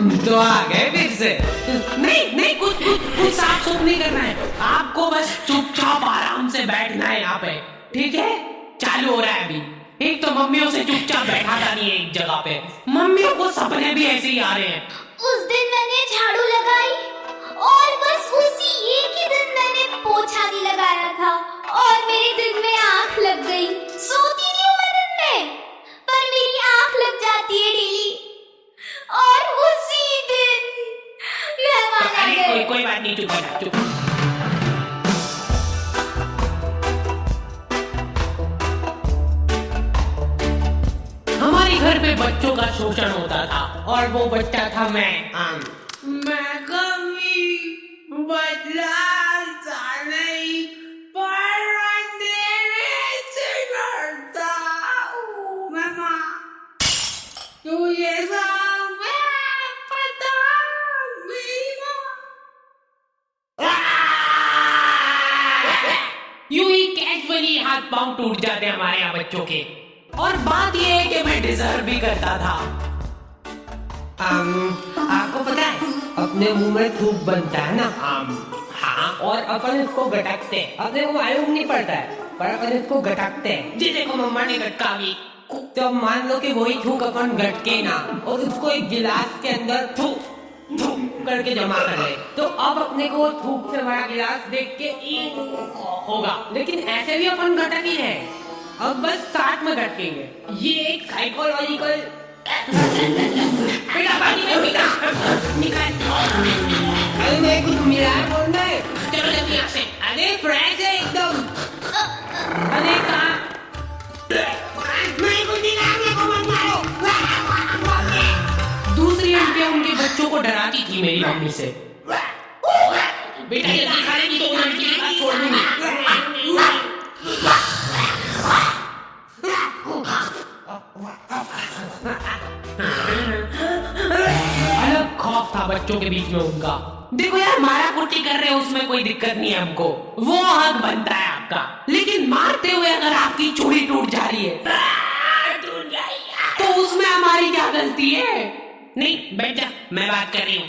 तो आ गए फिर से। नहीं नहीं, कुछ कुछ कुछ साफ सुफ नहीं करना है आपको, बस चुपचाप आराम से बैठना है यहाँ पे, ठीक है? चालू हो रहा है अभी। एक तो मम्मियों से चुपचाप बैठाता नहीं है एक जगह पे, मम्मियों को सपने भी ऐसे ही आ रहे हैं। उस दिन मैंने झाड़ू लगाई और बस उसी एक ही दिन मैंने पोछा भी लगाया था और मेरे दिन में आंख लग गई। सोती नहीं हूँ मैं दिन में, पर मेरी आंख लग जाती है डेली और उसी दिन मेहमान आ गए। कोई बात नहीं, चुप हो चुप। हमारे घर पे बच्चों का शोषण होता था और वो बच्चा था मैं कभी बदलाता नहीं, पर अंधेरे से डरता हूँ। मामा तुझे सब पता मेरी यूं ही कैजुअली हाथ पांव टूट जाते हमारे यहाँ बच्चों के। और बात ये है कि मैं डिजर्व भी करता था। आपको पता है अपने मुंह में थूक बनता है ना, हाँ, और अपन इसको गटकते हैं। अपने को मालूम नहीं पड़ता है पर अपन इसको गटकते हैं। जिसे को मम्मा ने गटका भी, तो मान लो कि वही थूक अपन गटके ना और उसको एक गिलास के अंदर थूक करके जमा कर ले, तो अब अपने को थूक से भरा गिलास देख के होगा। लेकिन ऐसे भी अपन गटक ही है, अब बस साथ में गटकेंगे। ये एक साइकोलॉजिकल बेटा पानी में निकाल। अरे मेरे को मिला है बोल रहे, चलो जल्दी यहाँ से। अरे फ्रेश है एकदम। अरे कहाँ मेरे को निकाल, मेरे को मत मारो। दूसरी आंटियां उनके बच्चों को डराती थी मेरी मम्मी से। बेटा जल्दी खा लेगी तो उन आंटी की बात छोड़ दूंगी। अलग खौफ था बच्चों के बीच में उनका। देखो यार, मारा कुटी कर रहे हो उसमें कोई दिक्कत नहीं है हमको, वो हक बनता है आपका। लेकिन मारते हुए अगर आपकी चूड़ी टूट जा रही है तो उसमें हमारी क्या गलती है? नहीं बैठ जा, मैं बात कर रही हूँ।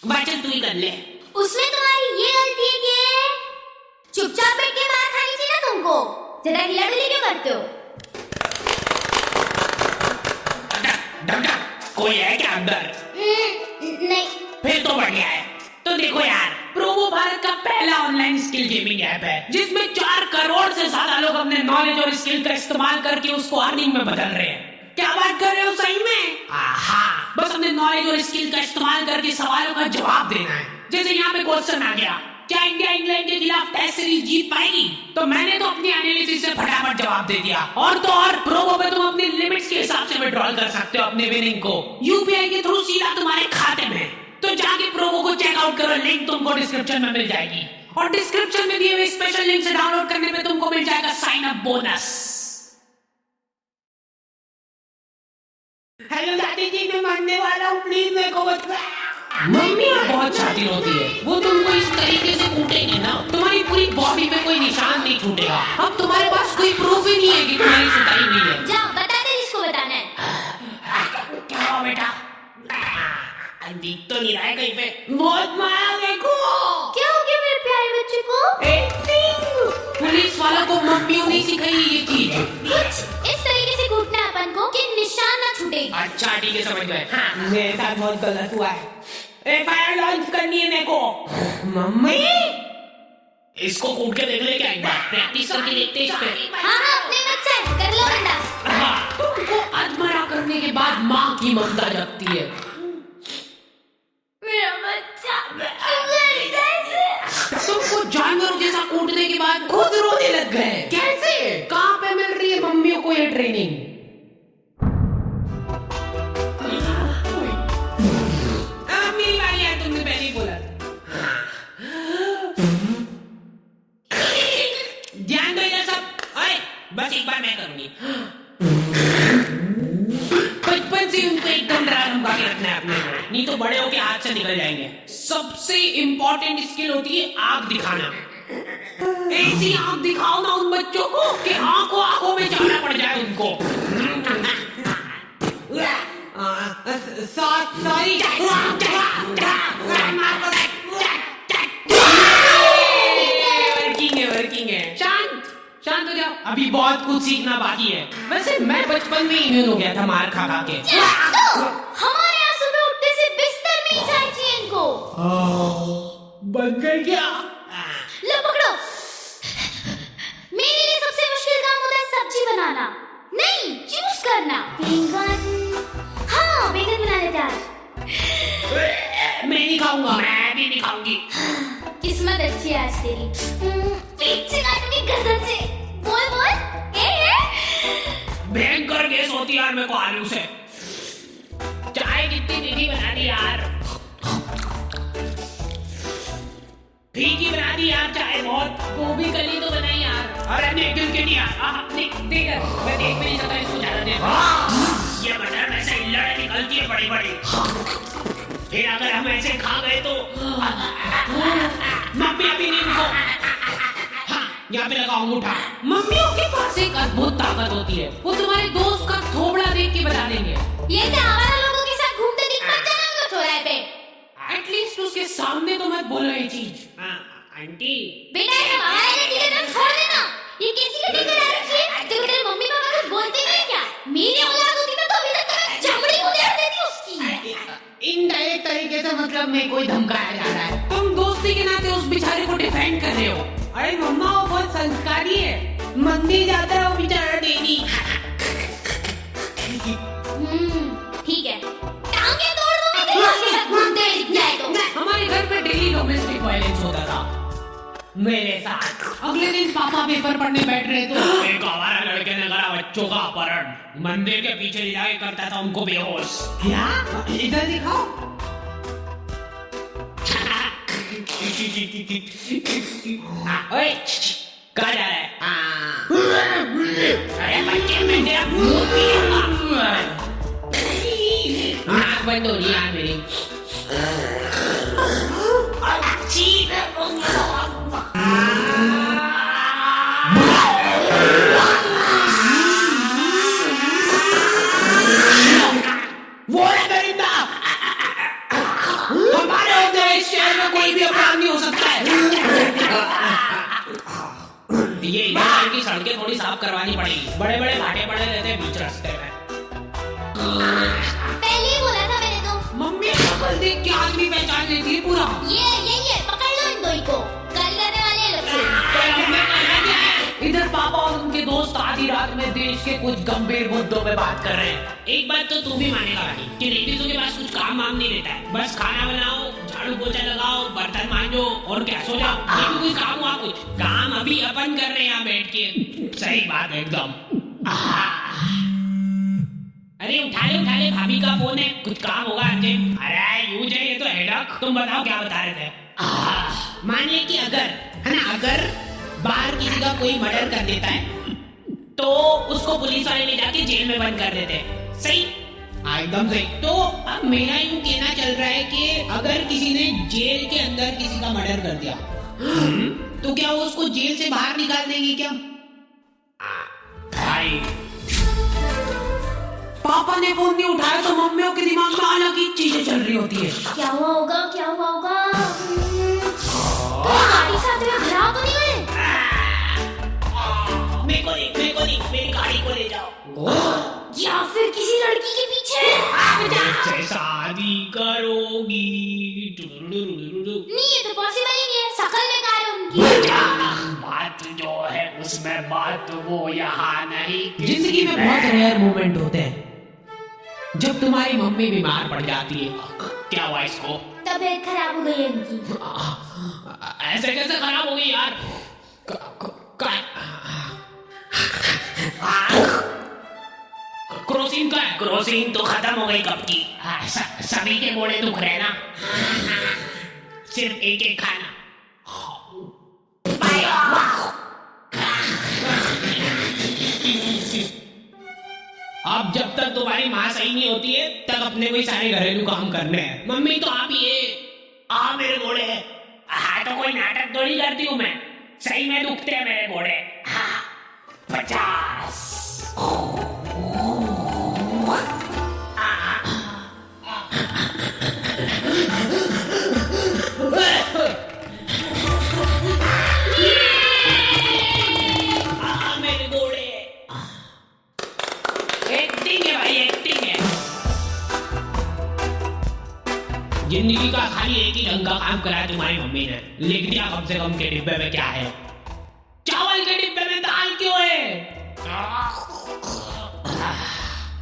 बच्चन तू ही कर ले। उसमें तुम्हारी ये गलती है कि चुपचाप बैठ के मार खानी चाहिए ना तुमको। जरा ढीला ढीली क्यों करते हो? कोई है क्या अंदर? नहीं। फिर तो बढ़िया है। तो देखो यार, प्रोमो भारत का पहला ऑनलाइन स्किल गेमिंग ऐप है जिसमें 4 करोड़ से ज्यादा लोग अपने नॉलेज और स्किल का इस्तेमाल करके उसको अर्निंग में बदल रहे हैं। क्या बात कर रहे हो सही में? हाँ, बस अपने नॉलेज और स्किल का इस्तेमाल करके सवालों का जवाब देना है। जैसे यहाँ पे क्वेश्चन आ गया, क्या इंडिया इंग्लैंड के खिलाफ टेस्ट सीरीज जीत पाएगी? तो मैंने तो अपनी एनालिसिस से फटाफट जवाब दे दिया। और तो और प्रोमो पे तुम अपनी लिमिट्स के हिसाब से विड्रॉल कर सकते हो अपने विनिंग को यूपीआई के थ्रू सीधा तुम्हारे खाते में। तो जाके प्रोमो को चेकआउट करो, लिंक तुमको डिस्क्रिप्शन में मिल जाएगी। और डिस्क्रिप्शन में दिए हुए स्पेशल लिंक से डाउनलोड करने पे तुमको मिल जाएगा साइन अप बोनस। हेलो दादी जी, मैं मरने वाला हूँ, प्लीज मेरे को बचा। मम्मी बहुत शातिर होती है, वो तुमको इस तरीके से कूटेगी ना तुम्हारी पूरी बॉडी पे कोई निशान नहीं छूटेगा। अब तुम्हारे पास कोई प्रूफ ही नहीं है कि तुम्हारी सुताई हुई है। जाओ बता दे जिसको बताना है। क्या हुआ बेटा? दिख तो नहीं रहा है कहीं पे। बहुत मारा देखो। क्या हो गया मेरे प्यारे बच्चे को? पुलिस वालों को मम्मियों ने सिखाई ये चीज। कुछ इस तरीके से कूटना है अपन को कि निशान ना छूटे। अच्छा ठीक है, समझ गए। हाँ, मेरे साथ बहुत गलत हुआ है। एफआईआर लॉन्च करनी है मेरे को। मम्मी इसको कूट के देख ले क्या, एक बार प्रैक्टिस करके देखते इस पे। हाँ अपने बच्चा है, कर लो बंदा। हाँ, तुमको अधमरा करने के बाद माँ की ममता जगती है। मेरा बच्चा तुमको जानवरों जैसा कूटने के बाद खुद रोने लग गए। कैसे? कहाँ पे मिल रही है मम्मियों को ये ट्रेनिंग? मेरी बारी है, तुमने पहले ही बोला। ध्यान दो इधर सब। अरे बस एक बार मैं करूंगी। बचपन से उनको एकदम डरा धमका के रखना है अपने को, नहीं तो बड़े होके हाथ से निकल जाएंगे। सबसे इंपॉर्टेंट स्किल होती है आग दिखाना। ऐसी आग दिखाओ ना उन बच्चों को कि आंखों आंखों में जाना पड़ जाए उनको। सॉरी। वर्किंग है। शांत हो जाओ, अभी बहुत कुछ सीखना बाकी है। वैसे मैं बचपन में इम्यून हो गया था मार खा खा के। हमारे यहाँ सुबह उठने से बिस्तर में ही चाय चाहिए इनको। बन गई क्या? लो पकड़ो। मेरे लिए सबसे मुश्किल काम होता है सब्जी बनाना, नहीं चूज करना। बैंगन, हाँ बैंगन बना लेते आज। मैं नहीं खाऊंगा। मैं भी नहीं खाऊंगी। किस्मत अच्छी है आज तेरी। पेट से काटूंगी गर्दन से। बोल बोल ए भयंकर गैस होती है यार मेरे को आलू से। चाय कितनी मीठी बना दी यार, फीकी बना दी यार चाय बहुत। गोभी कली तो बनाई यार। अरे नहीं क्यों नहीं यार, देख मैं देख भी नहीं सकता इसको ज्यादा देर। ये मटर में से लड़ निकलती है बड़ी बड़ी। फिर अगर हम ऐसे खा गए तो मम्मी अभी नहीं रुको। हाँ यहाँ पे लगाओ अंगूठा। मम्मियों के पास एक अद्भुत ताकत होती है, वो तुम्हारे दोस्त का थोबड़ा देख के बता देंगे। ये क्या आवारा लोगों के साथ घूमते दिख मत जाना उनको चौराहे पे। एटलीस्ट उसके सामने तो मत बोलो ये चीज। आंटी बेटा ये हमारा एनर्जी का नाम छोड़ देना। ये किसी का ठीक करा रखी है तो तेरे मम्मी पापा कुछ बोलते नहीं क्या? मेरी औलाद होती ना तो अभी तक मैं चमड़ी उधेड़ देती उसकी। इनडायरेक्ट तरीके से मतलब मैं कोई धमकाया जा रहा है। तुम दोस्ती के नाते उस बेचारे को डिफेंड कर रहे हो। अरे मम्मा वो बहुत संस्कारी है, मंदिर जाता है वो बेचारा डेली। ठीक है टांगे तोड़ दूंगी तेरे उसके साथ घूमते दिख जाए तो। हमारे घर पे डेली डोमेस्टिक वायलेंस होता था मेरे साथ। अगले दिन पापा पेपर पढ़ने बैठ रहे तो एक आवारा लड़के ने करा बच्चों का अपहरण, मंदिर के पीछे ले जाके करता था उनको बेहोश। क्या? इधर दिखाओ। ओए कहाँ जा रहा है? अरे बच्चे मैं तेरा मुंह पीऊंगा। आँख बंद हो रही है मेरी। वो है दरिंदा। हमारे होते हुए इस शहर में कोई भी अपराध नहीं हो सकता है। ये इधर की सड़कें थोड़ी साफ करवानी पड़ेगी, बड़े बड़े भाटे पड़े रहते हैं बीच रास्ते में। पहले ही बोला था मैंने तो। मम्मी शक्ल देख के आदमी पहचान लेती है पूरा। ये पकड़ लो इन दो को, कल करने वाले हैं लोग। इधर पापा और उनके दोस्त आधी रात में देश के कुछ गंभीर मुद्दों पे बात कर रहे हैं। एक बात तो तू भी मानेगा भाई कि लेडीजों के पास कुछ काम वाम नहीं रहता है, बस खाना बनाओ, झाड़ू पोछा लगाओ, बर्तन मांजो और क्या सो जाओ। ये कोई काम हुआ? कुछ काम अभी अपन कर रहे हैं यहाँ बैठ के। सही बात है एकदम। अरे उठा ले भाभी का फोन है, कुछ काम होगा अंजे। अरे यूं है ये तो हेडक। तुम बताओ क्या बता रहे थे? मानिए कि अगर है ना, अगर बाहर किसी का कोई मर्डर कर देता है तो उसको पुलिस वाले ले जाके जेल में बंद कर देते हैं। सही? एकदम सही। तो अब मेरा यूं कहना चल रहा है कि अगर किसी ने जेल के अंदर किसी का मर्डर कर दिया तो क्या वो उसको जेल से बाहर निकाल देंगे क्या? भाई पापा ने फोन नहीं उठाया तो मम्मियों के दिमाग में अलग ही चीजें चल रही होती है। क्या हुआ होगा? गाड़ी साथ में खराब तो नहीं गए? मेरे को नहीं, मेरी गाड़ी को ले जाओ। या फिर किसी लड़की के पीछे शादी करोगी? नहीं, ये तो पॉसिबल ही नहीं है, शकल में कार है उनकी। बात जो है उसमें बात वो यहाँ नहीं। जिंदगी में बहुत रेयर मोमेंट होते हैं जब तुम्हारी मम्मी बीमार पड़ जाती है। क्या हुआ इसको? तबीयत खराब हो गई है उनकी। ऐसे कैसे खराब हो गई यार? क्रोसिन का है? क्रोसिन तो खत्म हो गई कब की। सभी के मोड़े दुख रहे ना, सिर्फ एक एक खाना। अब जब तक तुम्हारी माँ सही नहीं होती है तब अपने कोई सारे घरेलू काम करने हैं। मम्मी तो आप ही है। मेरे घोड़े हैं। हाँ तो कोई नाटक थोड़ी करती हूँ मैं, सही में दुखते हैं मेरे घोड़े। 50 जिंदगी का खाली एक ही ढंग का काम कराया तुम्हारी मम्मी ने, लिख दिया कम से कम के डिब्बे में क्या है। चावल के डिब्बे में दाल क्यों है?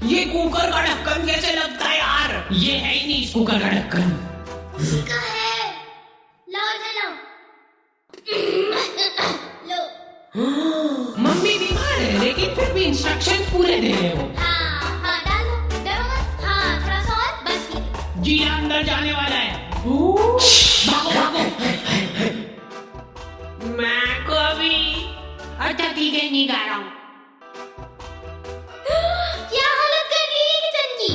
ये कुकर का ढक्कन कैसे लगता है यार? ये है ही नहीं इस कुकर का ढक्कन। इसका है, लाओ जलाओ। लो। मम्मी बीमार है लेकिन फिर भी इंस्ट्रक्शन पूरे दे रहे हो। हाँ डालो, डरो मत। हाँ थोड़ा सा और, बस ठीक है। जी अंदर जाने वाला है। भागो भागो। मैं को भी। अच्छा ठीक है, नहीं गा रहा हूँ। क्या हालत कर दी है किचन की?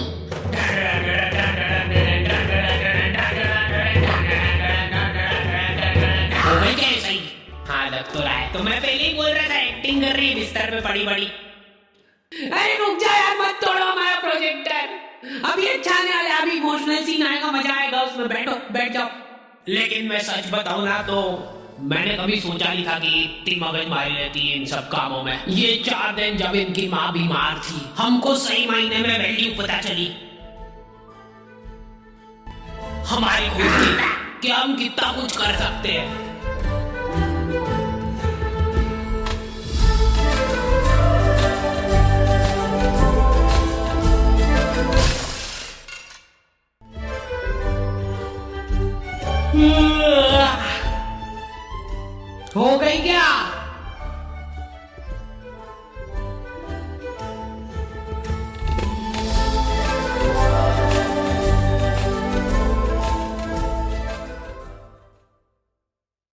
हो गई क्या ऐसा ही? हाँ लग तो रहा है। तो मैं पहले ही बोल रहा था एक्टिंग कर रही है बिस्तर पे पड़ी पड़ी। अरे रुक जा यार, मत तोड़ो हमारा प्रोजेक्टर। अभी अच्छा आने वाला है, अभी इमोशनल सीन आएगा, मजा आएगा उसमें। बैठो, बैठ जाओ। लेकिन मैं सच बताऊं ना तो मैंने कभी सोचा नहीं था कि इतनी मगजमारी रहती है इन सब कामों में। ये 4 दिन जब इनकी माँ बीमार थी, हमको सही मायने में वैल्यू पता चली हमारी खुद की, कि हम कितना कुछ कर सकते हैं। हो गई क्या?